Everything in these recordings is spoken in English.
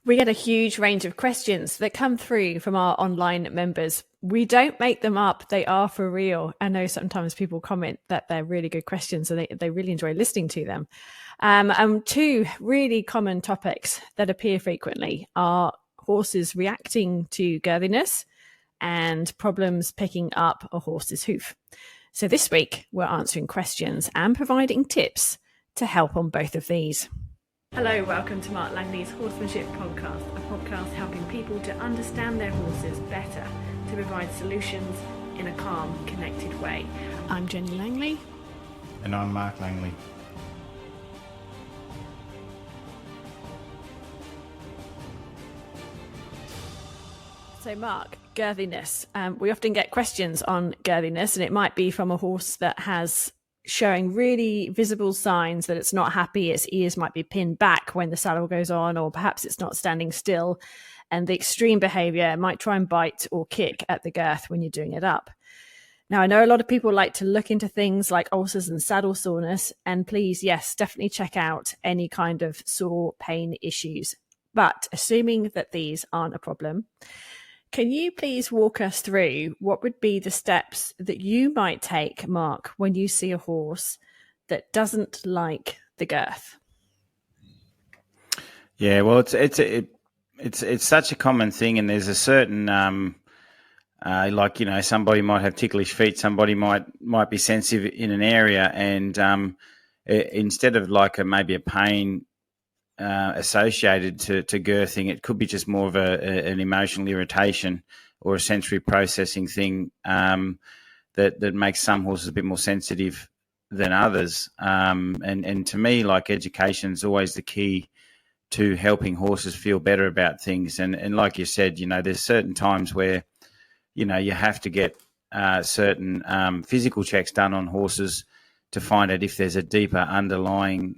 We get a huge range of questions that come through from our online members. We don't make them up. They are for real. I know sometimes people comment that they're really good questions and they really enjoy listening to them. And two really common topics that appear frequently are horses reacting to girthiness and problems picking up a horse's hoof. So this week, we're answering questions and providing tips to help on both of these. Hello, welcome to Mark Langley's Horsemanship Podcast, a podcast helping people to understand their horses better, to provide solutions in a calm, connected way. I'm Jenny Langley. And I'm Mark Langley. So Mark, girthiness. We often get questions on girthiness, and it might be from a horse that has showing really visible signs that it's not happy. Its ears might be pinned back when the saddle goes on, or perhaps it's not standing still. And the extreme behavior might try and bite or kick at the girth when you're doing it up. Now, I know a lot of people like to look into things like ulcers and saddle soreness. And please, yes, definitely check out any kind of sore pain issues. But assuming that these aren't a problem, can you please walk us through what would be the steps that you might take, Mark, when you see a horse that doesn't like the girth? Yeah, well, it's such a common thing, and there's a certain somebody might have ticklish feet, somebody might be sensitive in an area, and instead of maybe a pain associated to girthing, it could be just more of an emotional irritation or a sensory processing thing that makes some horses a bit more sensitive than others. And to me, education is always the key to helping horses feel better about things. And like you said, there's certain times where, you have to get certain physical checks done on horses to find out if there's a deeper underlying,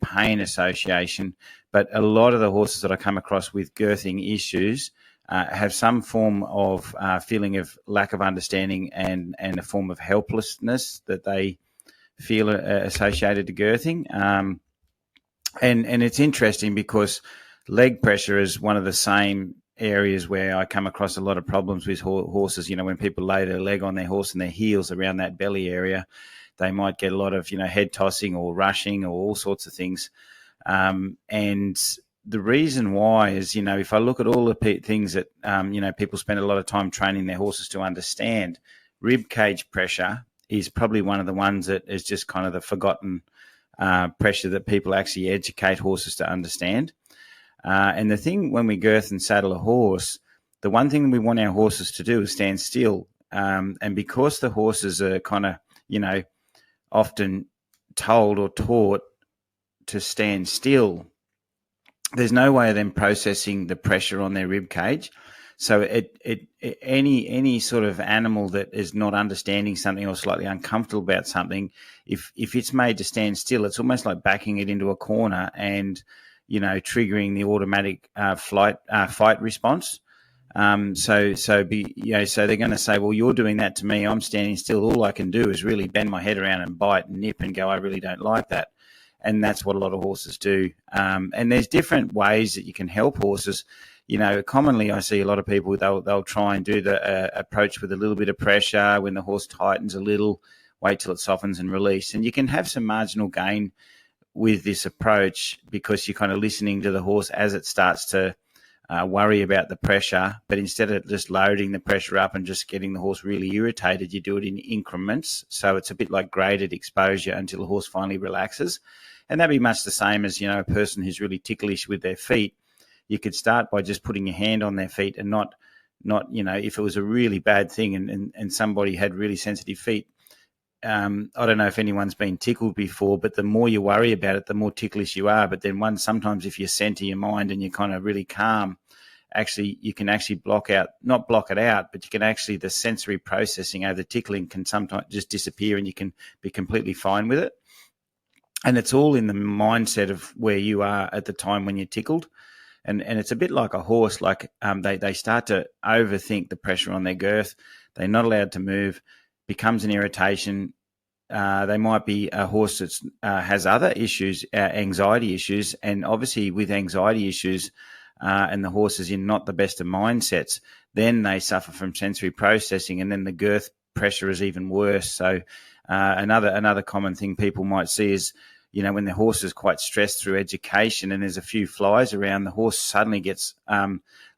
pain association. But a lot of the horses that I come across with girthing issues have some form of feeling of lack of understanding and a form of helplessness that they feel associated to girthing. And it's interesting because leg pressure is one of the same areas where I come across a lot of problems with horses. When people lay their leg on their horse and their heels around that belly area, they might get a lot of, head tossing or rushing or all sorts of things. And the reason why is, if I look at all the things that, people spend a lot of time training their horses to understand, rib cage pressure is probably one of the ones that is just kind of the forgotten pressure that people actually educate horses to understand. And the thing when we girth and saddle a horse, the one thing we want our horses to do is stand still. And because the horses are kind of, often told or taught to stand still, there's no way of them processing the pressure on their rib cage. So any sort of animal that is not understanding something or slightly uncomfortable about something, if it's made to stand still, it's almost like backing it into a corner and triggering the automatic fight response. So they're going to say, well, you're doing that to me. I'm standing still. All I can do is really bend my head around and bite and nip and go, I really don't like that. And that's what a lot of horses do. And there's different ways that you can help horses. Commonly I see a lot of people, they'll try and do the approach with a little bit of pressure when the horse tightens a little, wait till it softens and release. And you can have some marginal gain with this approach because you're kind of listening to the horse as it starts to worry about the pressure, but instead of just loading the pressure up and just getting the horse really irritated, you do it in increments. So it's a bit like graded exposure until the horse finally relaxes. And that'd be much the same as, a person who's really ticklish with their feet. You could start by just putting your hand on their feet and not if it was a really bad thing and somebody had really sensitive feet. I don't know if anyone's been tickled before, but the more you worry about it, the more ticklish you are. But then sometimes if you center your mind and you're kind of really calm, you can actually not block it out, but you can actually, the sensory processing over the tickling can sometimes just disappear and you can be completely fine with it. And it's all in the mindset of where you are at the time when you're tickled. And it's a bit like a horse, they start to overthink the pressure on their girth. They're not allowed to move, becomes an irritation. They might be a horse that has other issues, anxiety issues. And obviously with anxiety issues, and the horse is in not the best of mindsets, then they suffer from sensory processing, and then the girth pressure is even worse. So another common thing people might see is, when the horse is quite stressed through education and there's a few flies around, the horse suddenly gets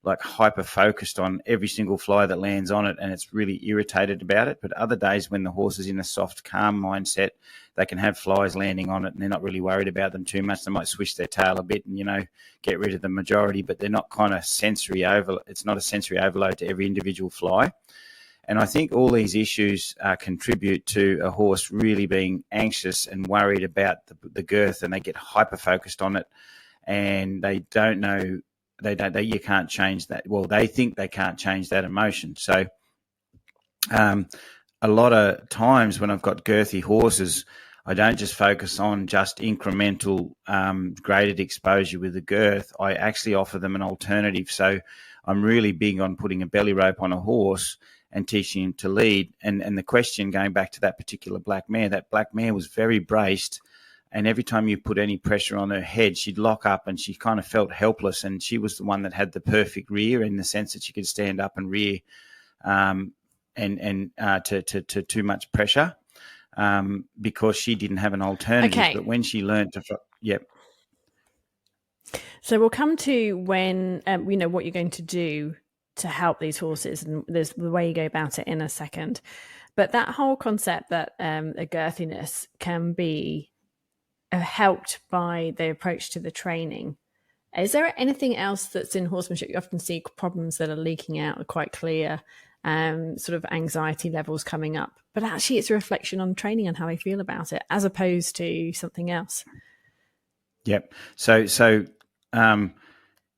like hyper focused on every single fly that lands on it, and it's really irritated about it. But other days when the horse is in a soft, calm mindset, they can have flies landing on it and they're not really worried about them too much. They might swish their tail a bit and, get rid of the majority, but they're not kind of it's not a sensory overload to every individual fly. And I think all these issues contribute to a horse really being anxious and worried about the girth, and they get hyper focused on it, and they don't know, you can't change that. Well, they think they can't change that emotion. So a lot of times when I've got girthy horses, I don't just focus on just incremental graded exposure with the girth. I actually offer them an alternative. So I'm really big on putting a belly rope on a horse and teaching him to lead. And the question, going back to that particular black mare, that black mare was very braced, and every time you put any pressure on her head, she'd lock up and she kind of felt helpless. And she was the one that had the perfect rear, in the sense that she could stand up and rear to too much pressure because she didn't have an alternative. Okay. But when she learned to, yep. So we'll come to when we know what you're going to do to help these horses, and there's the way you go about it in a second. But that whole concept that a girthiness can be helped by the approach to the training. Is there anything else that's in horsemanship? You often see problems that are leaking out, are quite clear, sort of anxiety levels coming up. But actually it's a reflection on training and how they feel about it, as opposed to something else. Yep. So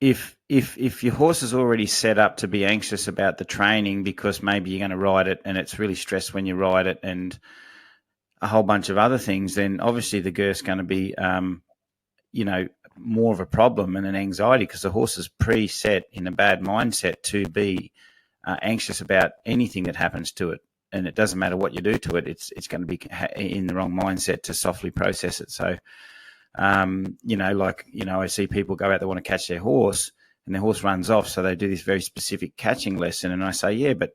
if your horse is already set up to be anxious about the training because maybe you're going to ride it and it's really stressed when you ride it and a whole bunch of other things, then obviously the girth's going to be, more of a problem and an anxiety, because the horse is preset in a bad mindset to be anxious about anything that happens to it. And it doesn't matter what you do to it, it's going to be in the wrong mindset to softly process it. So, I see people go out, they want to catch their horse and their horse runs off. So they do this very specific catching lesson. And I say, yeah, but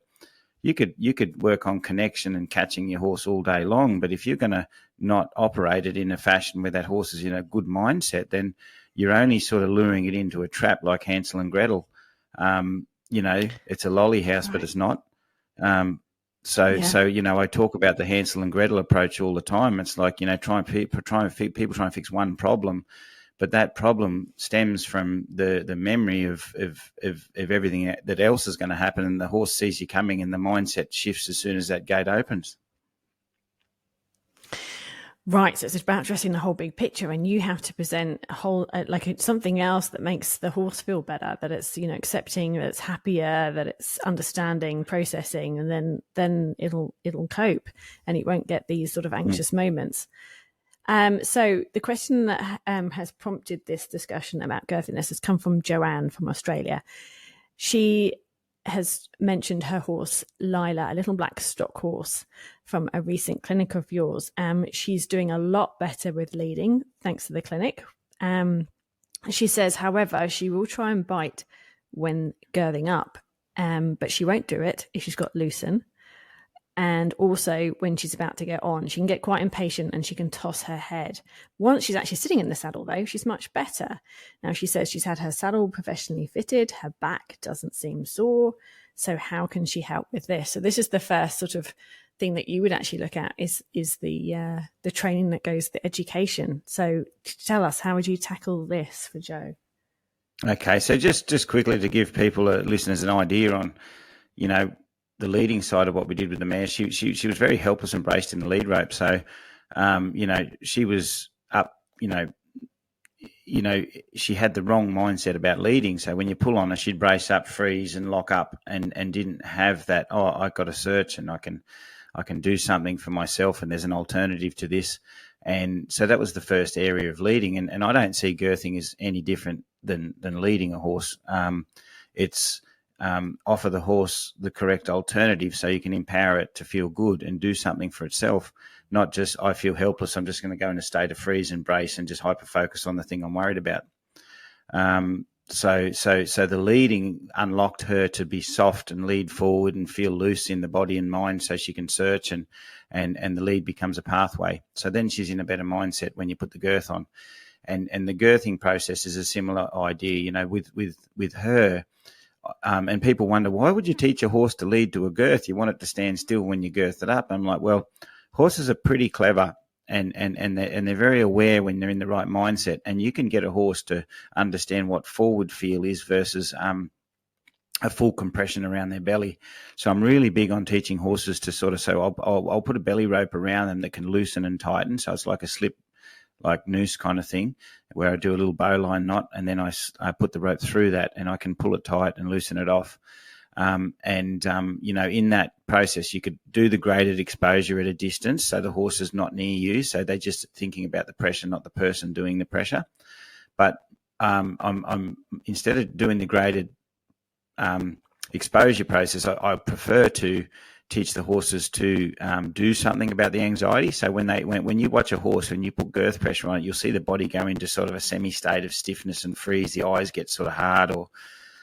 you could work on connection and catching your horse all day long. But if you're going to not operate it in a fashion where that horse is in a good mindset, then you're only sort of luring it into a trap like Hansel and Gretel. It's a lolly house, right, but it's not. So I talk about the Hansel and Gretel approach all the time. It's like, people try and fix one problem, but that problem stems from the memory of everything that else is going to happen, and the horse sees you coming and the mindset shifts as soon as that gate opens. Right, so it's about addressing the whole big picture, and you have to present a whole something else that makes the horse feel better, that it's accepting, that it's happier, that it's understanding, processing, and then it'll cope, and it won't get these sort of anxious moments. So the question that has prompted this discussion about girthiness has come from Joanne from Australia. She has mentioned her horse, Lila, a little black stock horse from a recent clinic of yours. She's doing a lot better with leading, thanks to the clinic. She says, however, she will try and bite when girthing up, but she won't do it if she's got loosen. And also when she's about to get on, she can get quite impatient and she can toss her head. Once she's actually sitting in the saddle, though, she's much better. Now, she says she's had her saddle professionally fitted. Her back doesn't seem sore. So how can she help with this? So this is the first sort of thing that you would actually look at is the training that goes, the education. So tell us, how would you tackle this for Joe? Okay, so just quickly to give people, listeners, an idea on, the leading side of what we did with the mare. She was very helpless and braced in the lead rope. So, she was up, she had the wrong mindset about leading. So when you pull on her, she'd brace up, freeze and lock up and didn't have that, I got to search and I can do something for myself and there's an alternative to this. And so that was the first area of leading. And I don't see girthing as any different than leading a horse. It's offer the horse the correct alternative so you can empower it to feel good and do something for itself, not just, I feel helpless, I'm just going to go in a state of freeze and brace and just hyper-focus on the thing I'm worried about. the leading unlocked her to be soft and lead forward and feel loose in the body and mind, so she can search, and the lead becomes a pathway. So then she's in a better mindset when you put the girth on, and the girthing process is a similar idea, you know, with her. And people wonder, why would you teach a horse to lead to a girth? You want it to stand still when you girth it up. I'm like, well, horses are pretty clever, and they're very aware when they're in the right mindset. And you can get a horse to understand what forward feel is versus a full compression around their belly. So I'm really big on teaching horses to sort of say, I'll put a belly rope around them that can loosen and tighten. So it's like a slip, like noose kind of thing, where I do a little bowline knot, and then I put the rope through that, and I can pull it tight and loosen it off. You know, in that process, you could do the graded exposure at a distance, so the horse is not near you, so they're just thinking about the pressure, not the person doing the pressure. But I'm instead of doing the graded exposure process, I prefer to teach the horses to do something about the anxiety. So when you watch a horse and you put girth pressure on it, you'll see the body go into sort of a semi-state of stiffness and freeze. The eyes get sort of hard, or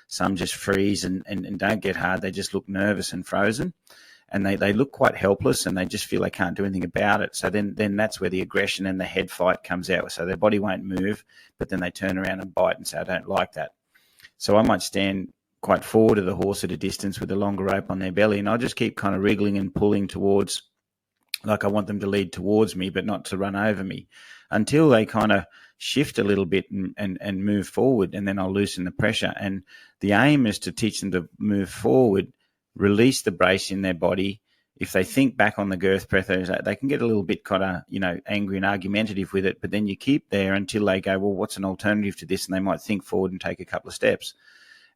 some just freeze and don't get hard. They just look nervous and frozen, and they look quite helpless, and they just feel they can't do anything about it. So then that's where the aggression and the head fight comes out. So their body won't move, but then they turn around and bite and say, I don't like that. So I might stand quite forward of the horse at a distance with a longer rope on their belly, and I'll just keep kind of wriggling and pulling towards, like I want them to lead towards me, but not to run over me, until they kind of shift a little bit and move forward, and then I'll loosen the pressure. And the aim is to teach them to move forward, release the brace in their body. If they think back on the girth pressure, they can get a little bit kind of, you know, angry and argumentative with it, but then you keep there until they go, well, what's an alternative to this? And they might think forward and take a couple of steps.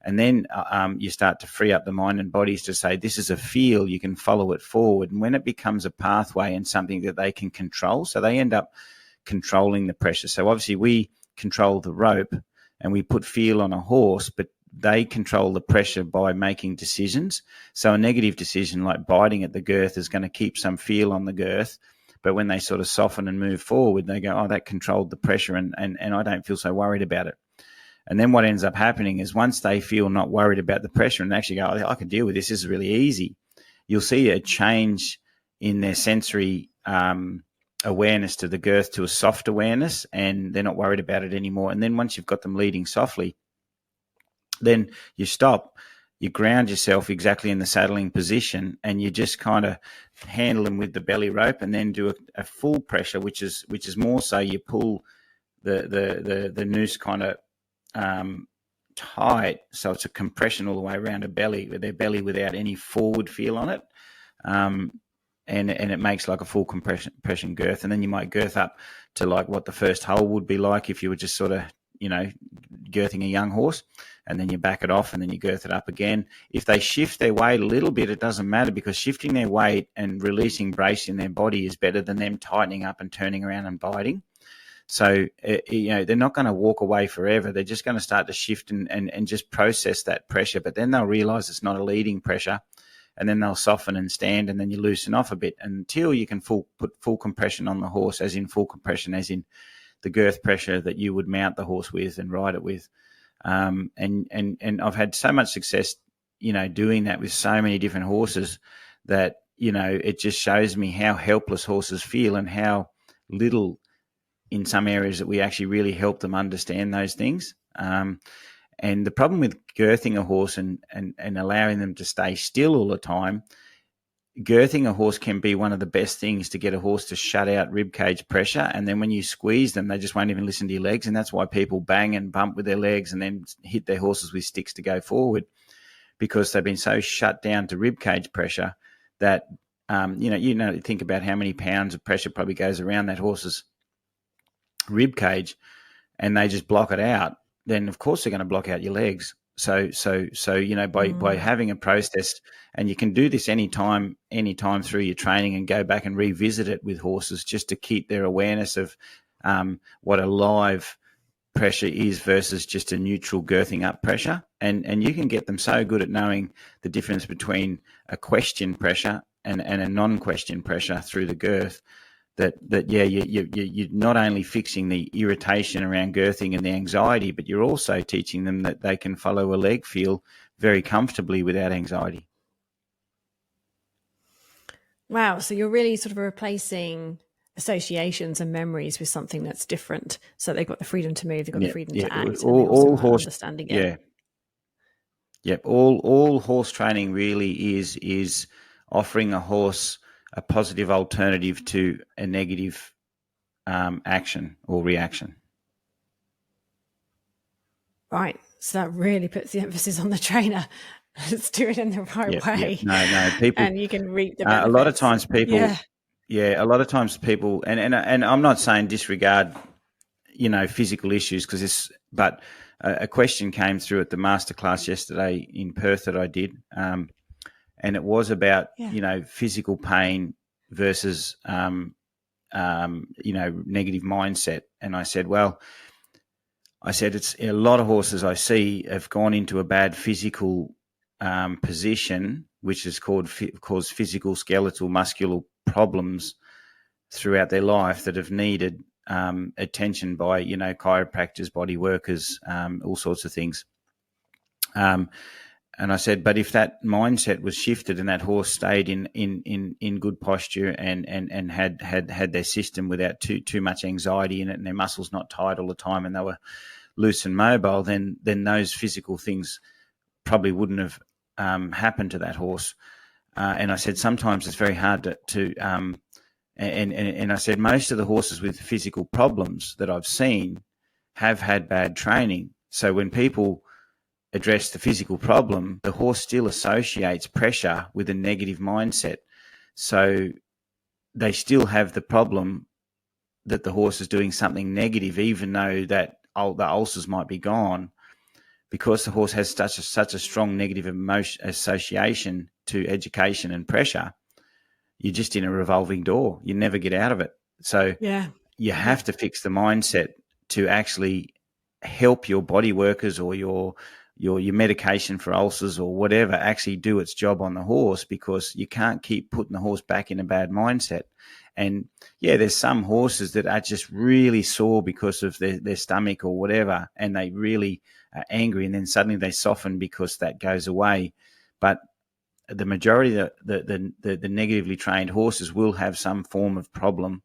And then you start to free up the mind and bodies to say, this is a feel, you can follow it forward. And when it becomes a pathway and something that they can control, so they end up controlling the pressure. So obviously we control the rope and we put feel on a horse, but they control the pressure by making decisions. So a negative decision like biting at the girth is going to keep some feel on the girth. But when they sort of soften and move forward, they go, oh, that controlled the pressure, and I don't feel so worried about it. And then what ends up happening is once they feel not worried about the pressure and actually go, I can deal with this, this is really easy, you'll see a change in their sensory awareness to the girth to a soft awareness, and they're not worried about it anymore. And then once you've got them leading softly, then you stop, you ground yourself exactly in the saddling position, and you just kind of handle them with the belly rope, and then do a full pressure, which is more so you pull the noose kind of tight, so it's a compression all the way around their belly without any forward feel on it, and it makes like a full compression girth. And then you might girth up to like what the first hole would be like if you were just sort of, you know, girthing a young horse, and then you back it off and then you girth it up again. If they shift their weight a little bit, it doesn't matter, because shifting their weight and releasing brace in their body is better than them tightening up and turning around and biting. So, you know, they're not going to walk away forever. They're just going to start to shift and just process that pressure. But then they'll realize it's not a leading pressure, and then they'll soften and stand, and then you loosen off a bit until you can put full compression on the horse, as in full compression, as in the girth pressure that you would mount the horse with and ride it with. And I've had so much success, you know, doing that with so many different horses that, you know, it just shows me how helpless horses feel and how little in some areas that we actually really help them understand those things. And the problem with girthing a horse and allowing them to stay still all the time, girthing a horse can be one of the best things to get a horse to shut out ribcage pressure. And then when you squeeze them, they just won't even listen to your legs. And that's why people bang and bump with their legs and then hit their horses with sticks to go forward, because they've been so shut down to ribcage pressure that, think about how many pounds of pressure probably goes around that horse's rib cage, and they just block it out, then of course they're going to block out your legs. So you know, by having a process, and you can do this anytime through your training, and go back and revisit it with horses just to keep their awareness of what a live pressure is versus just a neutral girthing up pressure. And you can get them so good at knowing the difference between a question pressure and a non-question pressure through the girth, you're not only fixing the irritation around girthing and the anxiety, but you're also teaching them that they can follow a leg feel very comfortably without anxiety. Wow. So you're really sort of replacing associations and memories with something that's different. So they've got the freedom to move, they've got the freedom to act, and they also are understanding it. Yeah. Yep. All horse training really is offering a horse a positive alternative to a negative action or reaction. Right. So that really puts the emphasis on the trainer. Let's do it in the right way. Yep. No, people, and you can reap the benefits. A lot of times people, and I'm not saying disregard, physical issues but a question came through at the masterclass yesterday in Perth that I did, and it was about physical pain versus negative mindset. And I said, it's a lot of horses I see have gone into a bad physical position, which has caused physical, skeletal, muscular problems throughout their life that have needed attention by, chiropractors, body workers, all sorts of things. And I said, but if that mindset was shifted and that horse stayed in good posture and had their system without too much anxiety in it and their muscles not tight all the time and they were loose and mobile, then those physical things probably wouldn't have happened to that horse. And I said, sometimes it's very hard to and I said, most of the horses with physical problems that I've seen have had bad training. So when people address the physical problem, the horse still associates pressure with a negative mindset. So they still have the problem that the horse is doing something negative, even though that the ulcers might be gone, because the horse has such a strong negative emotion association to education and pressure. You're just in a revolving door. You never get out of it. So you have to fix the mindset to actually help your body workers or your medication for ulcers or whatever actually do its job on the horse, because you can't keep putting the horse back in a bad mindset. And there's some horses that are just really sore because of their stomach or whatever, and they really are angry, and then suddenly they soften because that goes away. But the majority of the negatively trained horses will have some form of problem,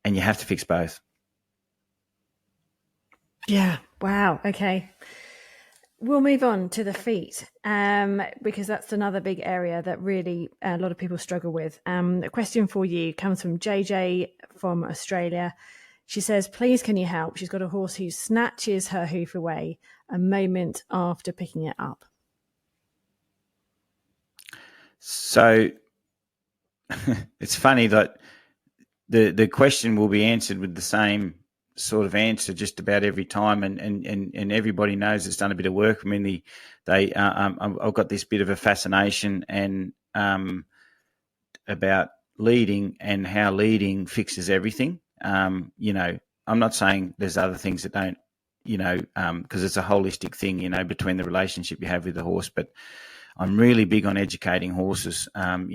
and you have to fix both. Yeah. Wow. Okay. We'll move on to the feet, because that's another big area that really a lot of people struggle with. A question for you comes from JJ from Australia. She says, please, can you help? She's got a horse who snatches her hoof away a moment after picking it up. So it's funny that the question will be answered with the same sort of answer just about every time, and everybody knows it's done a bit of work. I mean, I've got this bit of a fascination and about leading and how leading fixes everything. I'm not saying there's other things that don't, because it's a holistic thing, between the relationship you have with the horse. But I'm really big on educating horses, and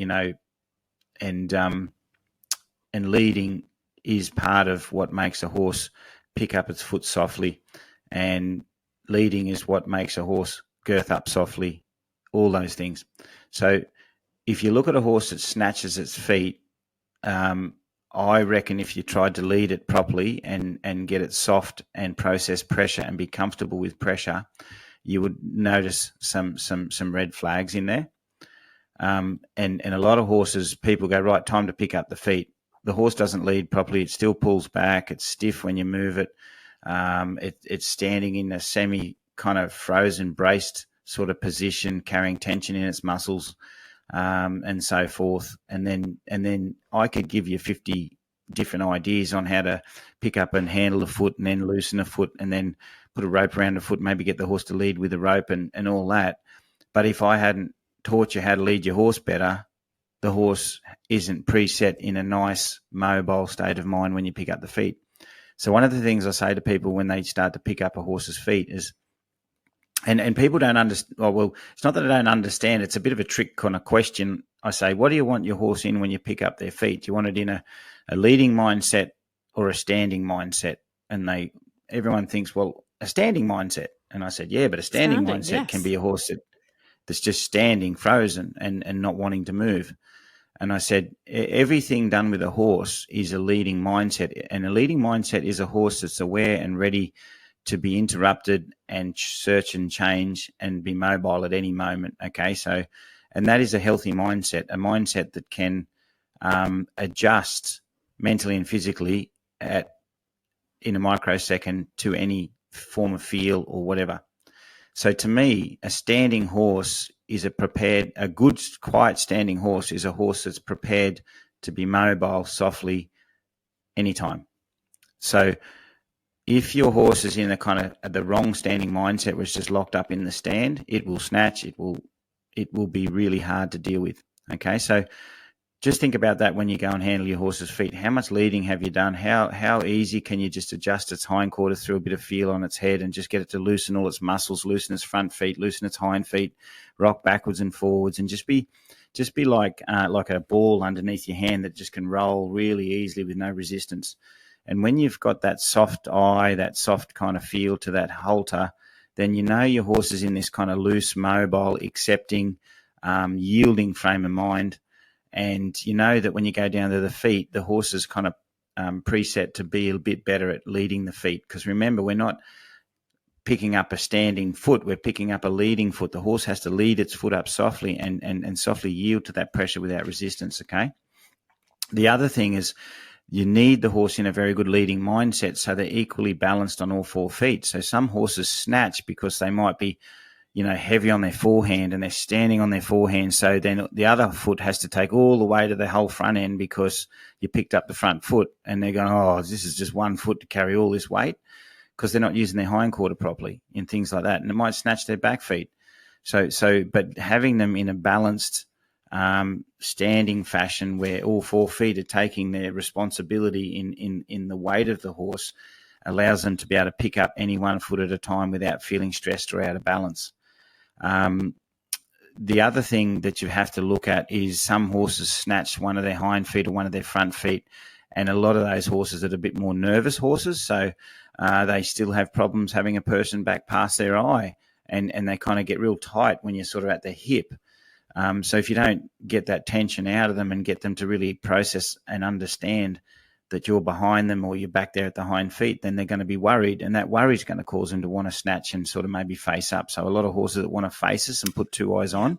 leading is part of what makes a horse pick up its foot softly, and leading is what makes a horse girth up softly, all those things. So if you look at a horse that snatches its feet, I reckon if you tried to lead it properly and get it soft and process pressure and be comfortable with pressure, you would notice some red flags in there. And a lot of horses, people go, right, time to pick up the feet. The horse doesn't lead properly. It still pulls back. It's stiff when you move it. It's standing in a semi kind of frozen, braced sort of position, carrying tension in its muscles, and so forth. And then I could give you 50 different ideas on how to pick up and handle a foot, and then loosen a foot, and then put a rope around the foot, maybe get the horse to lead with a rope and all that. But if I hadn't taught you how to lead your horse better, the horse isn't preset in a nice mobile state of mind when you pick up the feet. So one of the things I say to people when they start to pick up a horse's feet is And people don't understand. Well, it's not that I don't understand. It's a bit of a trick kind of question. I say, what do you want your horse in when you pick up their feet? Do you want it in a leading mindset or a standing mindset? And everyone thinks, well, a standing mindset. And I said, yeah, but a standing mindset can be a horse that's just standing frozen and not wanting to move. And I said, everything done with a horse is a leading mindset. And a leading mindset is a horse that's aware and ready to be interrupted and search and change and be mobile at any moment. Okay, so, and that is a healthy mindset, a mindset that can adjust mentally and physically in a microsecond to any form of feel or whatever. So to me, a standing horse is a good, quiet standing horse is a horse that's prepared to be mobile softly anytime. So if your horse is in a kind of the wrong standing mindset, where it's just locked up in the stand, it will snatch. It will be really hard to deal with. Okay, so just think about that when you go and handle your horse's feet. How much leading have you done? How easy can you just adjust its hindquarters through a bit of feel on its head and just get it to loosen all its muscles, loosen its front feet, loosen its hind feet, rock backwards and forwards, and just be like a ball underneath your hand that just can roll really easily with no resistance. And when you've got that soft eye, that soft kind of feel to that halter, then you know your horse is in this kind of loose, mobile, accepting, yielding frame of mind. And you know that when you go down to the feet, the horse is kind of preset to be a bit better at leading the feet. Because remember, we're not picking up a standing foot, we're picking up a leading foot. The horse has to lead its foot up softly and softly yield to that pressure without resistance, okay? The other thing is, you need the horse in a very good leading mindset so they're equally balanced on all 4 feet. So some horses snatch because they might be, heavy on their forehand and they're standing on their forehand. So then the other foot has to take all the weight of the whole front end because you picked up the front foot, and they're going, oh, this is just one foot to carry all this weight, because they're not using their hindquarter properly and things like that. And it might snatch their back feet. But having them in a balanced standing fashion where all 4 feet are taking their responsibility in the weight of the horse allows them to be able to pick up any one foot at a time without feeling stressed or out of balance. The other thing that you have to look at is some horses snatch one of their hind feet or one of their front feet, and a lot of those horses are a bit more nervous horses, so they still have problems having a person back past their eye, and they kind of get real tight when you're sort of at the hip. So if you don't get that tension out of them and get them to really process and understand that you're behind them or you're back there at the hind feet, then they're going to be worried, and that worry is going to cause them to want to snatch and sort of maybe face up. So a lot of horses that want to face us and put 2 eyes on,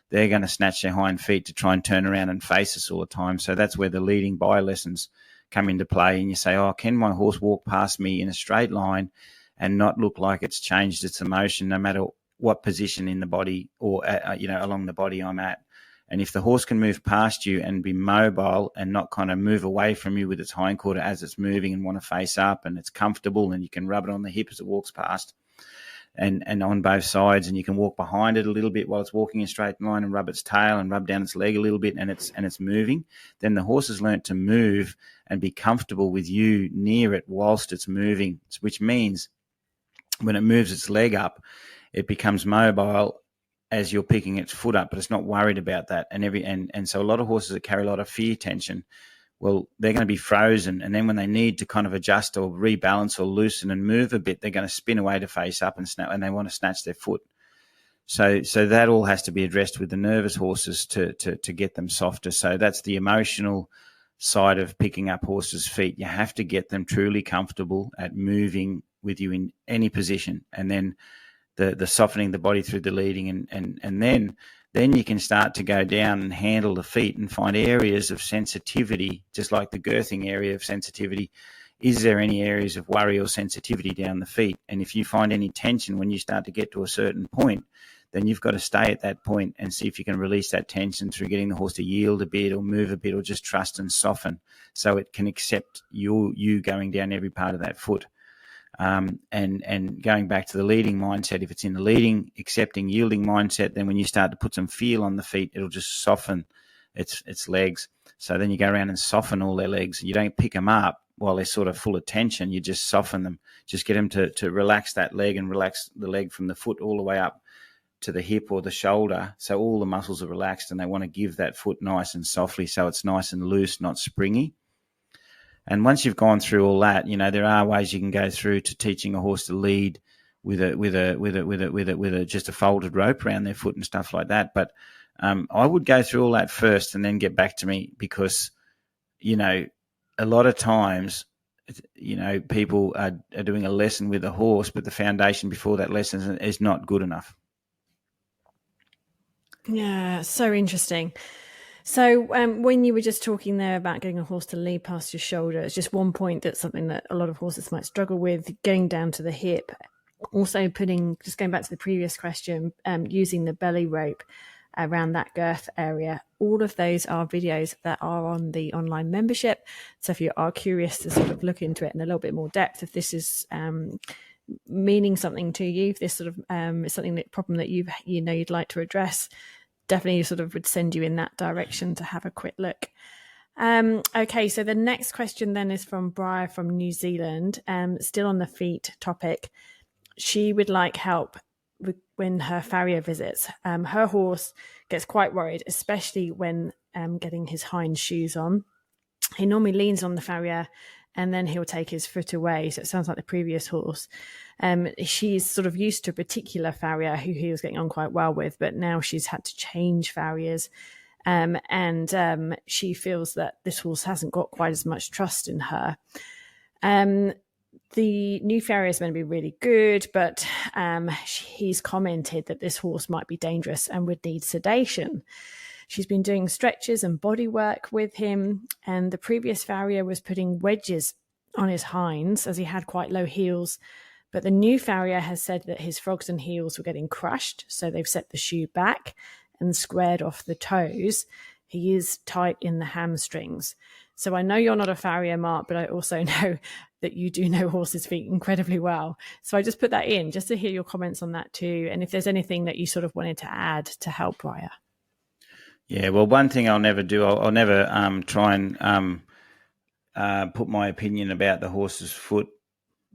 they're going to snatch their hind feet to try and turn around and face us all the time. So that's where the leading by lessons come into play, and you say, oh, can my horse walk past me in a straight line and not look like it's changed its emotion no matter what position in the body or along the body I'm at? And if the horse can move past you and be mobile and not kind of move away from you with its hindquarter as it's moving and want to face up, and it's comfortable, and you can rub it on the hip as it walks past and on both sides, and you can walk behind it a little bit while it's walking in a straight line and rub its tail and rub down its leg a little bit, and it's moving, then the horse has learnt to move and be comfortable with you near it whilst it's moving, which means when it moves its leg up, it becomes mobile as you're picking its foot up, but it's not worried about that. And so a lot of horses that carry a lot of fear tension, well, they're going to be frozen. And then when they need to kind of adjust or rebalance or loosen and move a bit, they're going to spin away to face up and snap, and they want to snatch their foot. So that all has to be addressed with the nervous horses to get them softer. So that's the emotional side of picking up horses' feet. You have to get them truly comfortable at moving with you in any position, and then the softening the body through the leading, and then you can start to go down and handle the feet and find areas of sensitivity, just like the girthing area of sensitivity. Is there any areas of worry or sensitivity down the feet? And if you find any tension when you start to get to a certain point, then you've got to stay at that point and see if you can release that tension through getting the horse to yield a bit or move a bit or just trust and soften so it can accept you going down every part of that foot. And going back to the leading mindset, if it's in the leading, accepting, yielding mindset, then when you start to put some feel on the feet, it'll just soften its legs. So then you go around and soften all their legs. You don't pick them up, while they're sort of full of tension, you just soften them. Just get them to relax that leg and relax the leg from the foot all the way up to the hip or the shoulder, so all the muscles are relaxed, and they want to give that foot nice and softly so it's nice and loose, not springy. And once you've gone through all that, there are ways you can go through to teaching a horse to lead with just a folded rope around their foot and stuff like that. But I would go through all that first and then get back to me, because a lot of times people are doing a lesson with a horse, but the foundation before that lesson is not good enough. Yeah, so interesting. So when you were just talking there about getting a horse to lead past your shoulder, it's just one point that's something that a lot of horses might struggle with, going down to the hip. Also just going back to the previous question, using the belly rope around that girth area. All of those are videos that are on the online membership. So if you are curious to sort of look into it in a little bit more depth, if this is meaning something to you, if this sort of is something problem that you'd like to address, definitely sort of would send you in that direction to have a quick look. Okay, so the next question then is from Briar from New Zealand, still on the feet topic. She would like help when her farrier visits. Her horse gets quite worried, especially when getting his hind shoes on. He normally leans on the farrier and then he'll take his foot away. So it sounds like the previous horse. She's sort of used to a particular farrier who he was getting on quite well with, but now she's had to change farriers. And she feels that this horse hasn't got quite as much trust in her. The new farrier is going to be really good, but he's commented that this horse might be dangerous and would need sedation. She's been doing stretches and body work with him, and the previous farrier was putting wedges on his hinds as he had quite low heels. But the new farrier has said that his frogs and heels were getting crushed, so they've set the shoe back and squared off the toes. He is tight in the hamstrings. So I know you're not a farrier, Mark, but I also know that you do know horses' feet incredibly well. So I just put that in just to hear your comments on that too, and if there's anything that you sort of wanted to add to help Briar. Yeah, well, one thing I'll never do, I'll never try and put my opinion about the horse's foot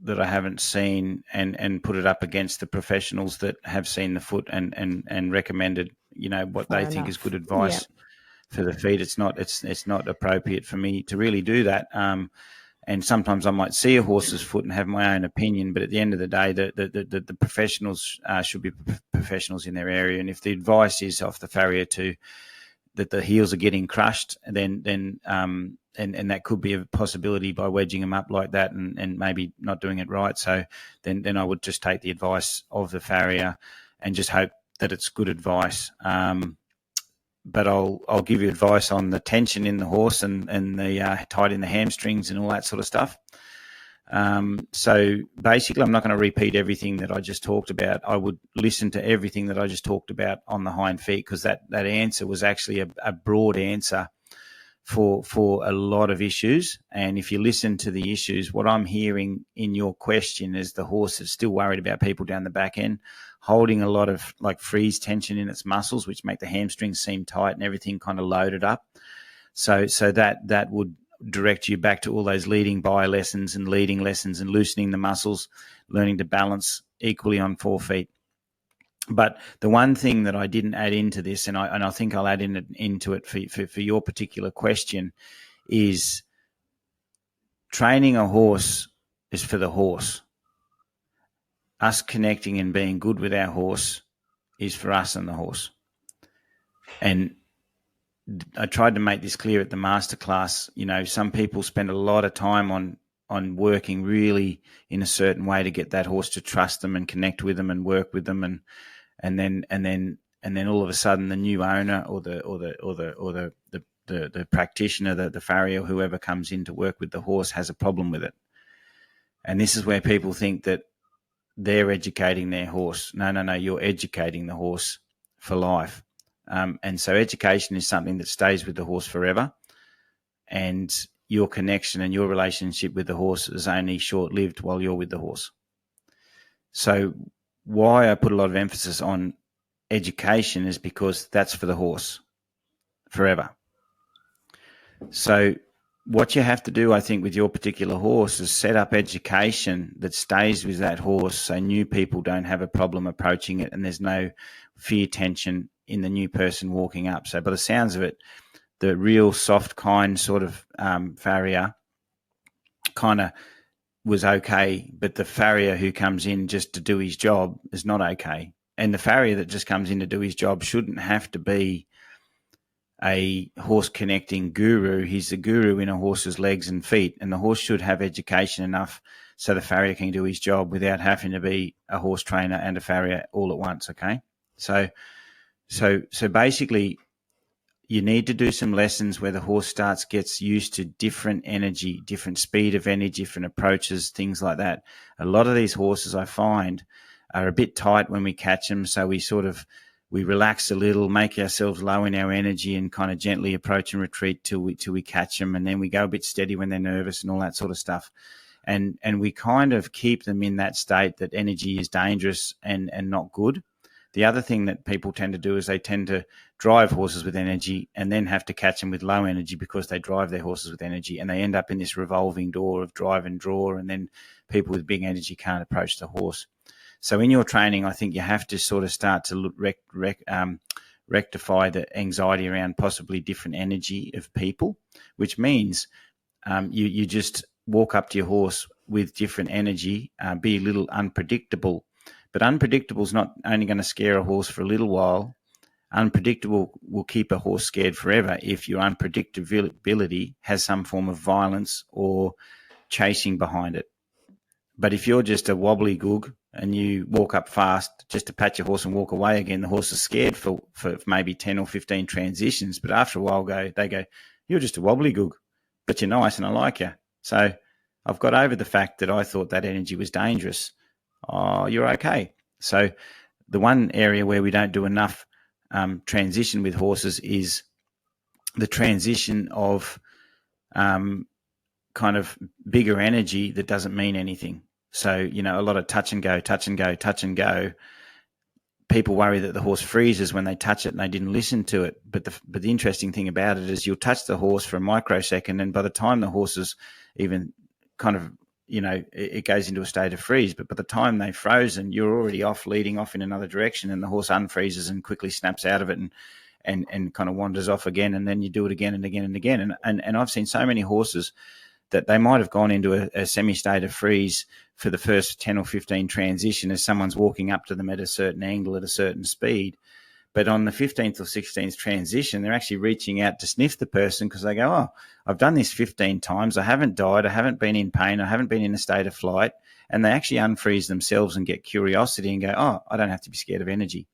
that I haven't seen and put it up against the professionals that have seen the foot and recommended, what they think is good advice for the feet. It's not appropriate for me to really do that. And sometimes I might see a horse's foot and have my own opinion, but at the end of the day, the professionals should be professionals in their area. And if the advice is off the farrier that the heels are getting crushed, then that could be a possibility by wedging them up like that and maybe not doing it right. So then I would just take the advice of the farrier and just hope that it's good advice. But I'll give you advice on the tension in the horse and the tight in the hamstrings and all that sort of stuff. So basically, I'm not going to repeat everything that I just talked about. I would listen to everything that I just talked about on the hind feet, because that answer was actually a broad answer for a lot of issues. And if you listen to the issues, what I'm hearing in your question is the horse is still worried about people down the back end, holding a lot of like freeze tension in its muscles, which make the hamstrings seem tight and everything kind of loaded up. So that would direct you back to all those leading by lessons and leading lessons and loosening the muscles, learning to balance equally on 4 feet. But the one thing that I didn't add into this, and I think I'll add into it for your particular question, is training a horse is for the horse. Us connecting and being good with our horse is for us and the horse. And I tried to make this clear at the masterclass. Some people spend a lot of time on working really in a certain way to get that horse to trust them and connect with them and work with them, and then all of a sudden the new owner or the practitioner, the farrier, whoever comes in to work with the horse, has a problem with it. And this is where people think that they're educating their horse. No, you're educating the horse for life. And so education is something that stays with the horse forever, and your connection and your relationship with the horse is only short-lived while you're with the horse. So why I put a lot of emphasis on education is because that's for the horse forever. So what you have to do, I think, with your particular horse is set up education that stays with that horse so new people don't have a problem approaching it and there's no fear tension in the new person walking up. So by the sounds of it, the real soft, kind sort of farrier kind of was okay, but the farrier who comes in just to do his job is not okay. And the farrier that just comes in to do his job shouldn't have to be a horse connecting guru. He's the guru in a horse's legs and feet, and the horse should have education enough so the farrier can do his job without having to be a horse trainer and a farrier all at once. Okay, so basically, you need to do some lessons where the horse gets used to different energy, different speed of energy, different approaches, things like that. A lot of these horses I find are a bit tight when we catch them, so we relax a little, make ourselves low in our energy and kind of gently approach and retreat till we catch them, and then we go a bit steady when they're nervous and all that sort of stuff. And we kind of keep them in that state that energy is dangerous and not good. The other thing that people tend to do is they tend to drive horses with energy and then have to catch them with low energy because they drive their horses with energy, and they end up in this revolving door of drive and draw, and then people with big energy can't approach the horse. So in your training, I think you have to sort of start to rectify the anxiety around possibly different energy of people, which means you just walk up to your horse with different energy, be a little unpredictable. But unpredictable is not only going to scare a horse for a little while. Unpredictable will keep a horse scared forever if your unpredictability has some form of violence or chasing behind it. But if you're just a wobbly goog and you walk up fast just to pat your horse and walk away again, the horse is scared for maybe 10 or 15 transitions. But after a while, they go, you're just a wobbly goog, but you're nice and I like you. So I've got over the fact that I thought that energy was dangerous. Oh, you're okay. So the one area where we don't do enough transition with horses is the transition of kind of bigger energy that doesn't mean anything. So, a lot of touch and go, touch and go, touch and go. People worry that the horse freezes when they touch it and they didn't listen to it. But the interesting thing about it is you'll touch the horse for a microsecond, and by the time the horse is even kind of, it goes into a state of freeze. But by the time they've frozen, you're already leading off in another direction, and the horse unfreezes and quickly snaps out of it and kind of wanders off again. And then you do it again and again and again. And I've seen so many horses that they might have gone into a semi-state of freeze for the first 10 or 15 transition as someone's walking up to them at a certain angle at a certain speed. But on the 15th or 16th transition, they're actually reaching out to sniff the person because they go, oh, I've done this 15 times. I haven't died. I haven't been in pain. I haven't been in a state of flight. And they actually unfreeze themselves and get curiosity and go, oh, I don't have to be scared of energy.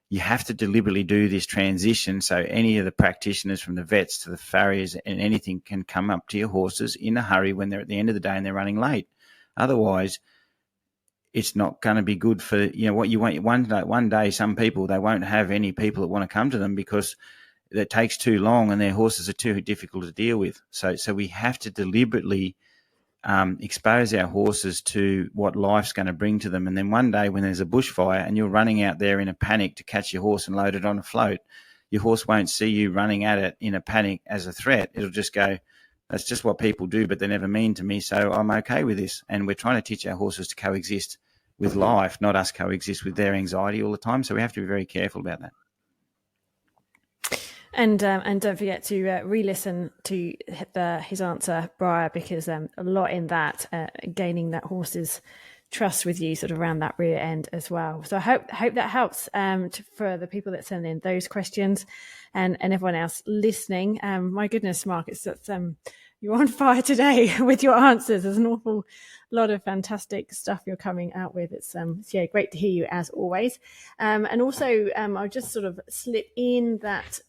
You have to deliberately do this transition so any of the practitioners from the vets to the farriers and anything can come up to your horses in a hurry when they're at the end of the day and they're running late. Otherwise, it's not going to be good for what you want. One day, some people, they won't have any people that want to come to them because it takes too long and their horses are too difficult to deal with. So we have to deliberately expose our horses to what life's going to bring to them. And then one day when there's a bushfire and you're running out there in a panic to catch your horse and load it on a float, your horse won't see you running at it in a panic as a threat. It'll just go, that's just what people do, but they're never mean to me, so I'm okay with this. And we're trying to teach our horses to coexist with life, not us coexist with their anxiety all the time. So we have to be very careful about that. And don't forget to re-listen to his answer, Briar, because a lot in that, gaining that horse's trust with you sort of around that rear end as well. So I hope that helps for the people that send in those questions and everyone else listening. My goodness, Mark, it's you're on fire today with your answers. There's an awful lot of fantastic stuff you're coming out with. It's great to hear you as always. And also I'll just sort of slip in that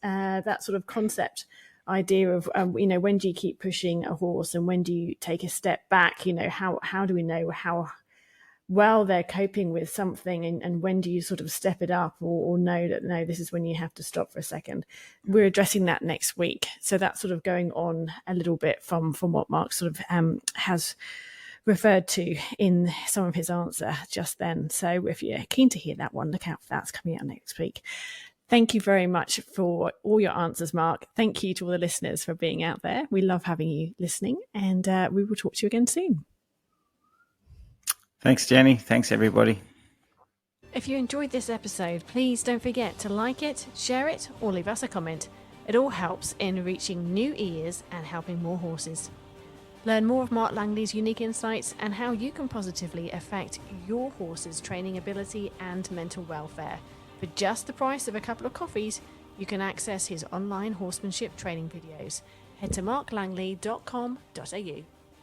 sort of concept idea of when do you keep pushing a horse and when do you take a step back? How do we know how well they're coping with something and when do you sort of step it up or know that no, this is when you have to stop for a second. We're addressing that next week, so that's sort of going on a little bit from what Mark sort of has referred to in some of his answer just then. So if you're keen to hear that one, look out for that. It's coming out next week. Thank you very much for all your answers, Mark. Thank you to all the listeners for being out there. We love having you listening, and we will talk to you again soon. Thanks, Jenny. Thanks, everybody. If you enjoyed this episode, please don't forget to like it, share it, or leave us a comment. It all helps in reaching new ears and helping more horses. Learn more of Mark Langley's unique insights and how you can positively affect your horse's training ability and mental welfare. For just the price of a couple of coffees, you can access his online horsemanship training videos. Head to marklangley.com.au.